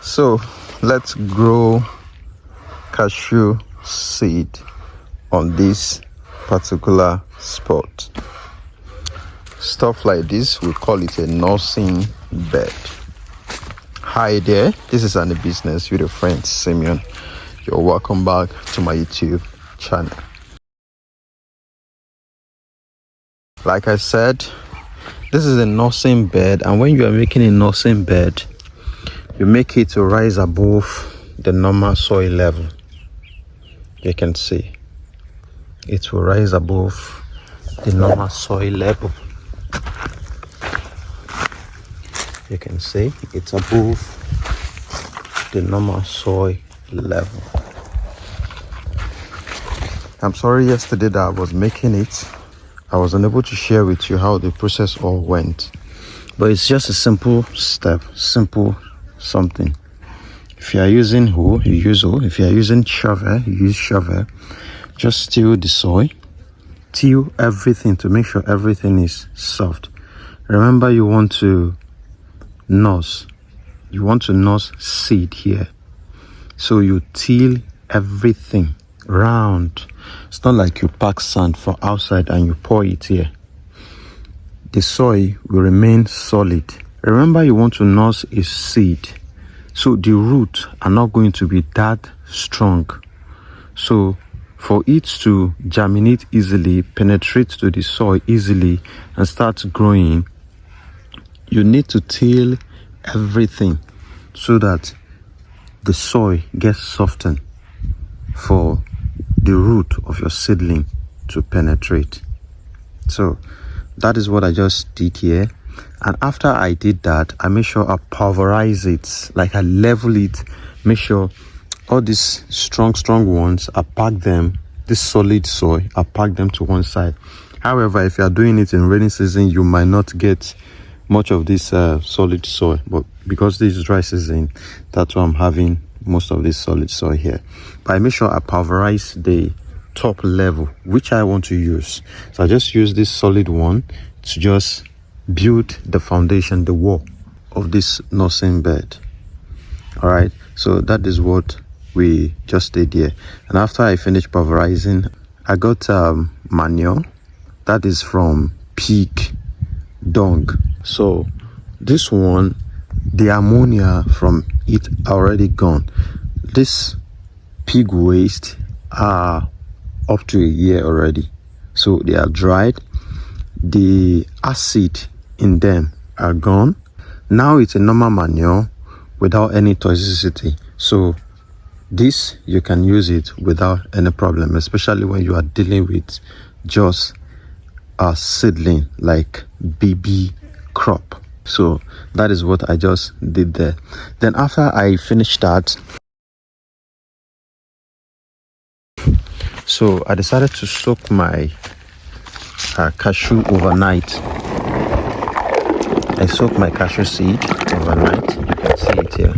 So let's grow cashew seed on this particular spot. Stuff like this, we call it a nursing bed. Hi there, this is Annie Business with your friend Simeon. You're welcome back to my YouTube channel. Like I said, this is a nursing bed, and when you are making a nursing bed, you make it to rise above the normal soil level. You can see it will rise above the normal soil level. You can see it's above the normal soil level. I'm sorry yesterday that I was making it, I was unable to share with you how the process all went, but it's just a simple step, simple something. If you are using hoe, you use hoe. If you are using shovel, you use shovel. Just till the soil, till everything, to make sure everything is soft. Remember, you want to nurse seed here, so you till everything round. It's not like you pack sand from outside and you pour it here. The soil will remain solid. Remember, you want to nurse a seed, so the roots are not going to be that strong. So for it to germinate easily, penetrate to the soil easily and start growing, you need to till everything so that the soil gets softened for the root of your seedling to penetrate. So that is what I just did here. And after I did that, I make sure I pulverize it, like I level it, make sure all these strong ones, I pack them, this solid soil, I pack them to one side. However, if you are doing it in rainy season, you might not get much of this solid soil, but because this is dry season, that's why I'm having most of this solid soil here. But I make sure I pulverize the top level which I want to use. So I just use this solid one to just build the foundation, the wall of this nursing bed. All right, so that is what we just did here. And after I finished pulverizing, I got manure that is from pig dung. So this one, the ammonia from it already gone. This pig waste are up to a year already, so they are dried. The acid in them are gone. Now it's a normal manure without any toxicity. So this, you can use it without any problem, especially when you are dealing with just a seedling like baby crop. So that is what I just did there. Then after I finished that, so I decided to soak my cashew overnight. I soaked my cashew seed overnight. You can see it here.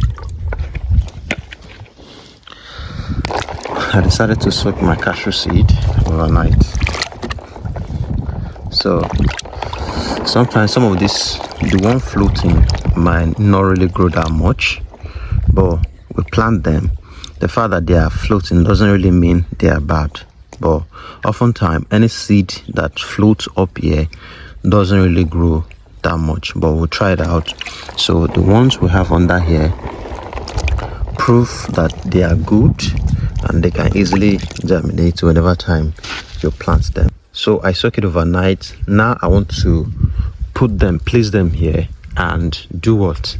I decided to soak my cashew seed overnight. So sometimes some of this, the one floating, might not really grow that much, but we plant them. The fact that they are floating doesn't really mean they are bad, but oftentimes any seed that floats up here doesn't really grow that much, but we'll try it out. So the ones we have under here prove that they are good and they can easily germinate whenever time you plant them. So I soak it overnight. Now I want to place them here and do what?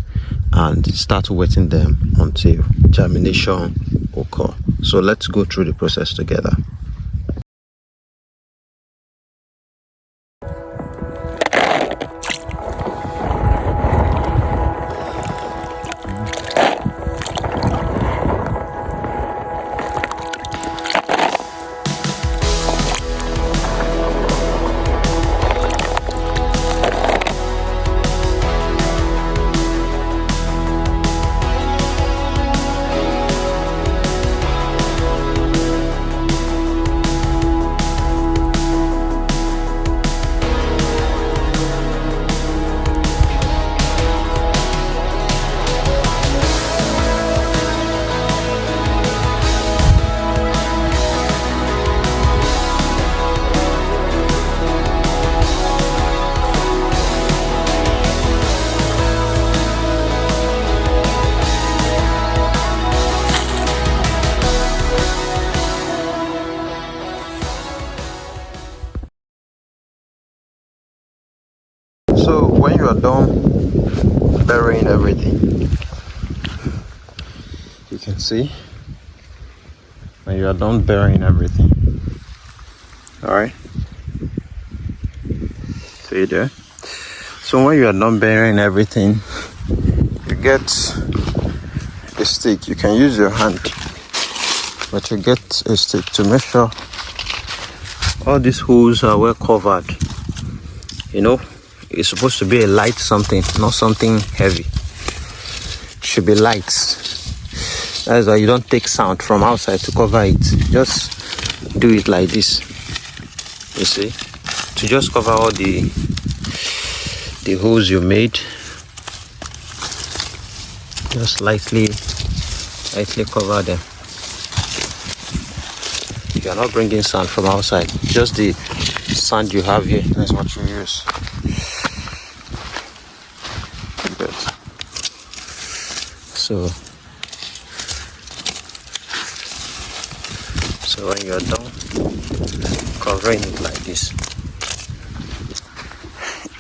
And start wetting them until germination occur. So let's go through the process together. See, when you are done burying everything. All right, see there. So when you are done burying everything, you get a stick. You can use your hand, but you get a stick to make sure all these holes are well covered. You know, it's supposed to be a light something, not something heavy. It should be light. That's why you don't take sound from outside to cover it. Just do it like this. You see, to just cover all the holes you made. Just lightly cover them. You are not bringing sand from outside, just the sand you have here. That's what you use. Good. So when you are done covering it like this.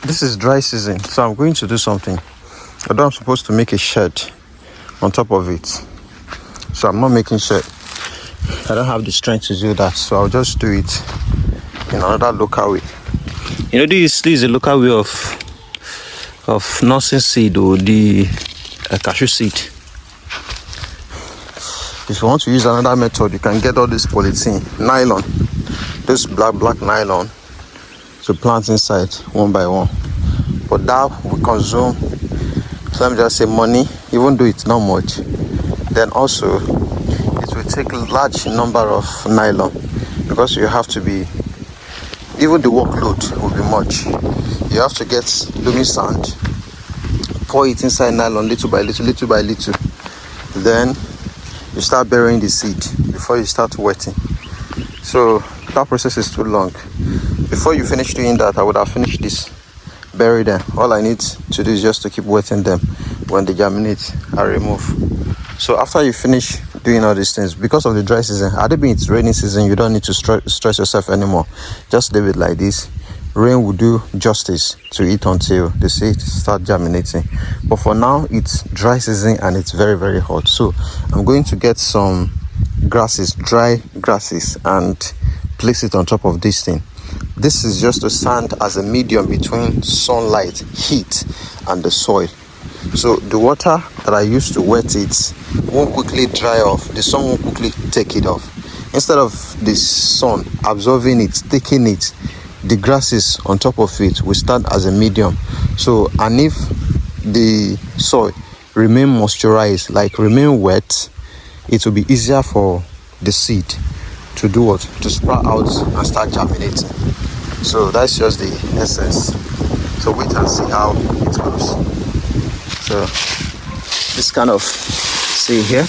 This is dry season, so I'm going to do something. Although I'm supposed to make a shed on top of it, so I'm not making shed. I don't have the strength to do that, so I'll just do it in another local way. You know, this is a local way of nursing seed, or the cashew seed. If you want to use another method, you can get all this polythene, nylon, this black nylon, to plant inside one by one. But that will consume, let me just say, money, even though it's not much. Then also, it will take a large number of nylon, because you have to be, even the workload will be much. You have to get loamy sand, pour it inside nylon little by little. Then you start burying the seed before you start wetting. So that process is too long. Before you finish doing that, I would have finished this, bury them. All I need to do is just to keep wetting them. When they germinate, I remove. So after you finish doing all these things, because of the dry season, had it been it's rainy season, you don't need to stress yourself anymore. Just leave it like this. Rain will do justice to it until the seed start germinating. But for now, it's dry season and it's very, very hot. So I'm going to get some grasses, dry grasses, and place it on top of this thing. This is just to stand as a medium between sunlight, heat, and the soil. So the water that I used to wet it won't quickly dry off. The sun won't quickly take it off. Instead of the sun absorbing it, taking it, the grasses on top of it will stand as a medium. So, and if the soil remain moisturized, like remain wet, it will be easier for the seed to do what? To sprout out and start germinating. So that's just the essence. So wait and see how it goes. So this kind of see here,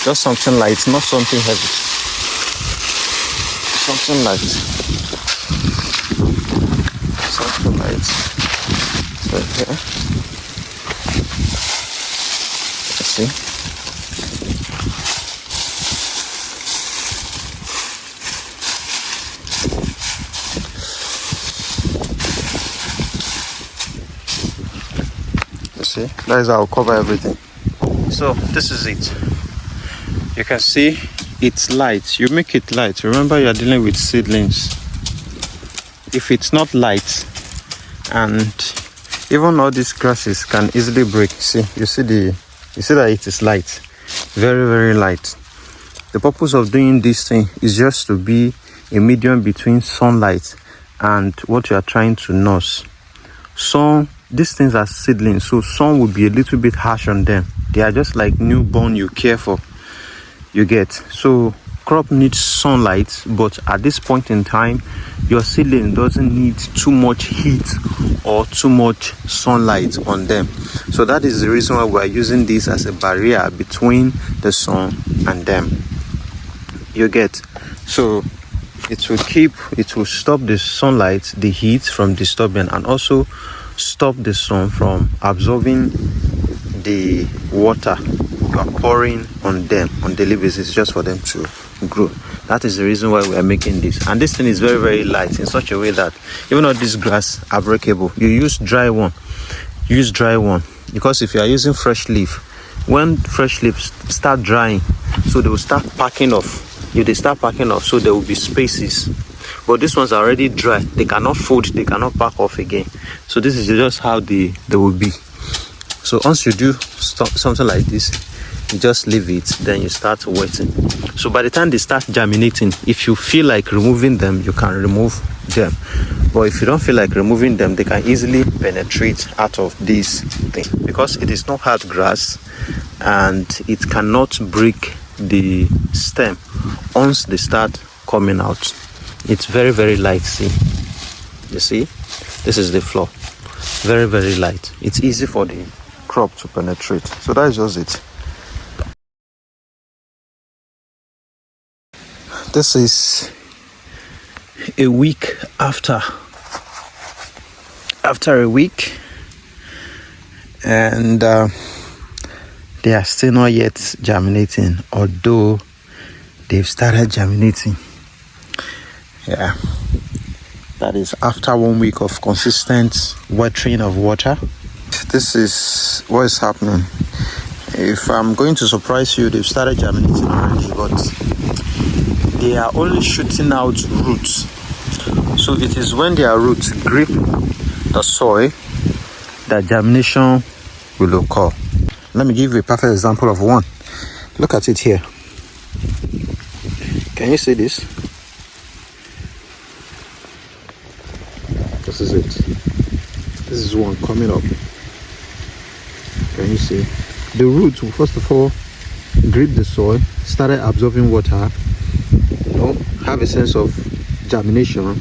just something light, not something heavy. Something light. Something light. So here, let's see. See, that is how I'll cover everything. So this is it. You can see it's light. You make it light. Remember, you are dealing with seedlings. If it's not light, and even all these grasses can easily break. See, you see that it is light, very, very light. The purpose of doing this thing is just to be a medium between sunlight and what you are trying to nurse. These things are seedlings, so sun will be a little bit harsh on them. They are just like newborn you care for. You get, so crop needs sunlight, but at this point in time, your seedling doesn't need too much heat or too much sunlight on them. So that is the reason why we are using this as a barrier between the sun and them. You get, so it will stop the sunlight, the heat from disturbing, and also stop the sun from absorbing the water you are pouring on them on daily basis, just for them to grow. That is the reason why we are making this. And this thing is very, very light in such a way that even though this grass are breakable, you use dry one, because if you are using fresh leaf, when fresh leaves start drying, so they will start packing off. If they start packing off, so there will be spaces. But these ones are already dry. They cannot fold, they cannot pack off again. So this is just how they will be. So once you do something like this, you just leave it, then you start wetting. So by the time they start germinating, if you feel like removing them, you can remove them. But if you don't feel like removing them, they can easily penetrate out of this thing, because it is not hard grass and it cannot break the stem once they start coming out. It's very, very light. See, you see, this is the floor, very, very light. It's easy for the crop to penetrate. So that is just it. This is a week after a week, and they are still not yet germinating, although they've started germinating. Yeah, that is after 1 week of consistent watering of water. This is what is happening. If I'm going to surprise you, they've started germinating already, but they are only shooting out roots. So it is when their roots grip the soil that germination will occur. Let me give you a perfect example of one. Look at it here. Can you see this? This is it. This is one coming up. Can you see? The roots will first of all grip the soil, started absorbing water, have a sense of germination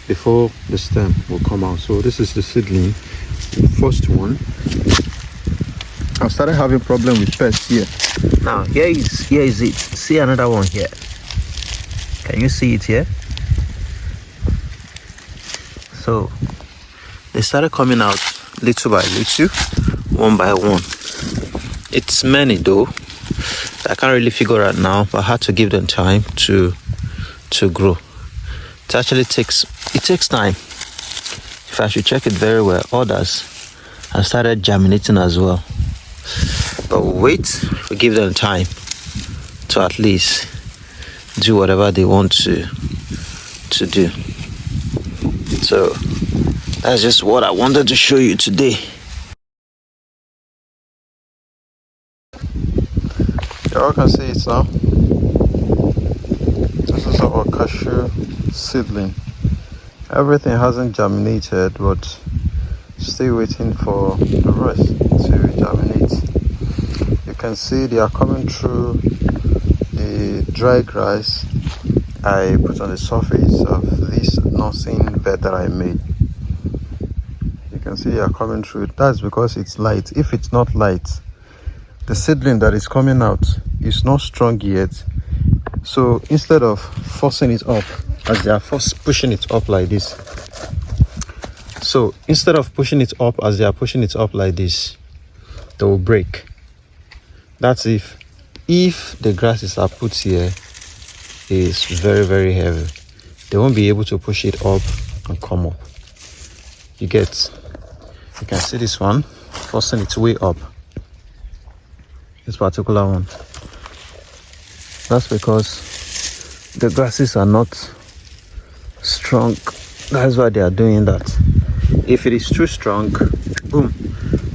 before the stem will come out. So this is the seedling, the first one. I've started having problem with pests here. Now here is it. See another one here. Can you see it here? So they started coming out little by little, one by one. It's many though. I can't really figure out now, but I had to give them time to grow. It actually takes time. If I should check it very well, others have started germinating as well. But we give them time to at least do whatever they want to do. So that's just what I wanted to show you today. You all can see it now. This is our cashew seedling. Everything hasn't germinated, but still waiting for the rest to germinate. You can see they are coming through the dry grass I put on the surface of this nursing bed that I made. You can see they are coming through. That's because it's light. If it's not light, the seedling that is coming out is not strong yet. So instead of forcing it up, as they are pushing it up like this, so instead of pushing it up as they are pushing it up like this, they will break. That's if the grasses are put here is very, very heavy, they won't be able to push it up and come up. You can see this one forcing its way up, this particular one. That's because the grasses are not strong. That's why they are doing that. If it is too strong, boom,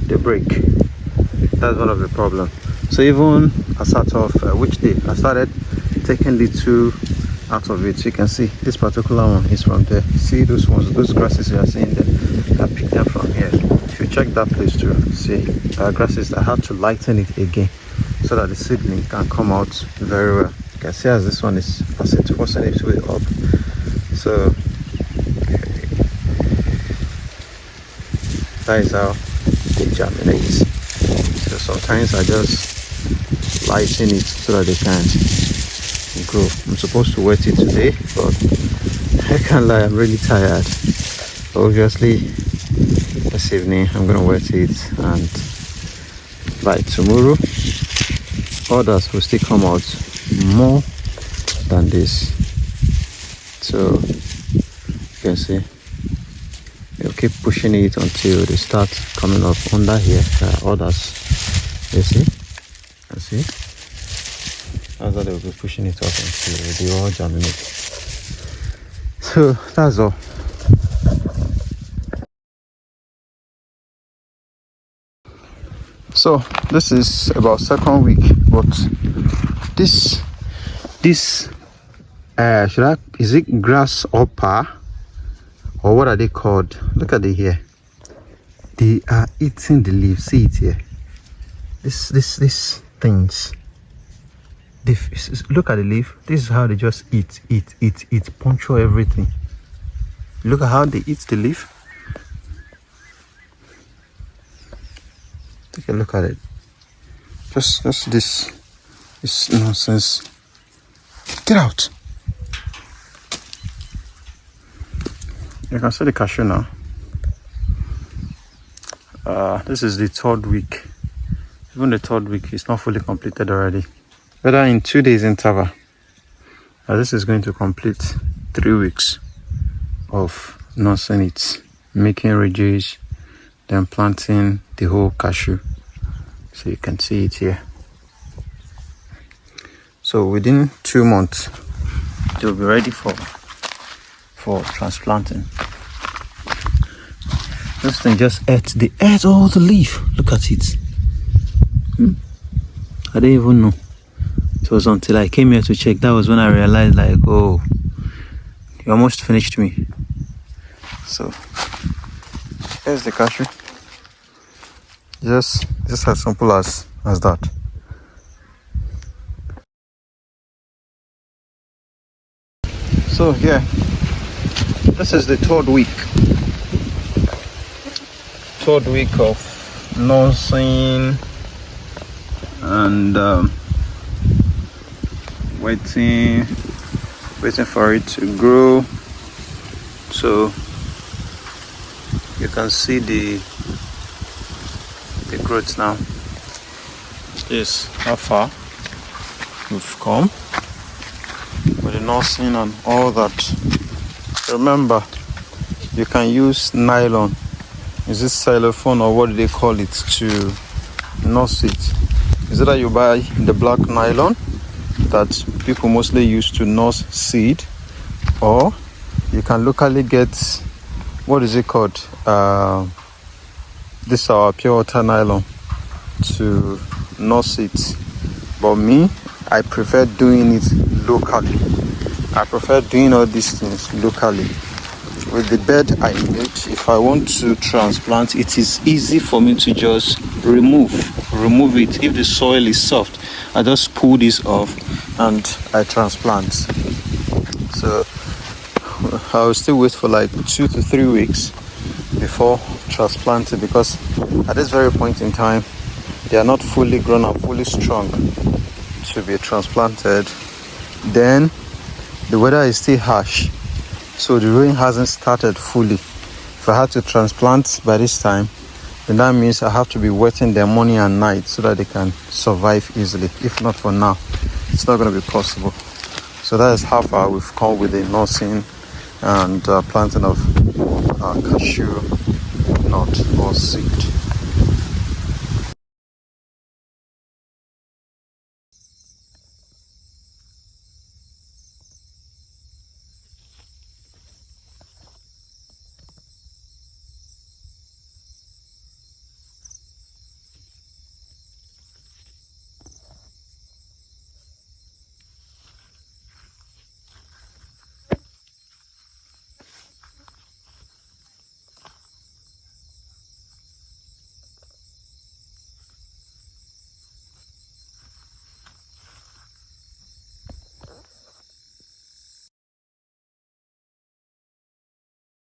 they break. That's one of the problems. So even as out of which day I started taking the two out of it. You can see this particular one is from there. See those ones, those grasses you are seeing there, I picked them from here. If you check that place too, see grasses, I have to lighten it again so that the seedling can come out very well. You can see as this one is forcing its way up. So that is how it germinates. So sometimes I just lighten it so that they can grow. I'm supposed to wet it today, but I can't lie, I'm really tired. Obviously this evening I'm gonna wet it, and by tomorrow others will still come out more than this. So you can see you'll keep pushing it until they start coming up under here. Others, you see, You see? That's how they'll be pushing it up until they all germinate. So that's all. So this is about second week, but this is it grasshopper or what are they called? Look at it here. They are eating the leaves. See it here. This things. Look at the leaf. This is how they just eat, puncture everything. Look at how they eat the leaf. Take a look at it. Just this nonsense. Get out. You can see the cashew now. This is the third week. Even the third week is not fully completed already. Whether in 2 days interval. This is going to complete 3 weeks of nursing it, making ridges, then planting the whole cashew. So you can see it here. So within 2 months, they'll be ready for transplanting. This thing just ate all the leaf. Look at it. I didn't even know. It was until I came here to check, that was when I realized, like, oh, you almost finished me. So here's the cashew. Just as simple as that. So yeah, this is the third week of nursing and waiting for it to grow. So you can see the growth now. This how far we've come with the nursing and all that. Remember, you can use nylon. Is this xylophone or what do they call it to nurse it? Is it that you buy the black nylon that people mostly use to nurse seed, or you can locally get, what is it called? This is our pure water nylon to nurse it. But me, I prefer doing it locally. I prefer doing all these things locally. With the bed I made, if I want to transplant, it is easy for me to just remove it. If the soil is soft, I just pull this off and I transplant. So I'll still wait for like 2 to 3 weeks before transplanting, because at this very point in time, they are not fully grown up, fully strong to be transplanted. Then the weather is still harsh, so the rain hasn't started fully. If I had to transplant by this time, then that means I have to be wetting them morning and night so that they can survive easily. If not for now, it's not going to be possible. So that is how far we've come with the nursing and planting of cashew nut or seed.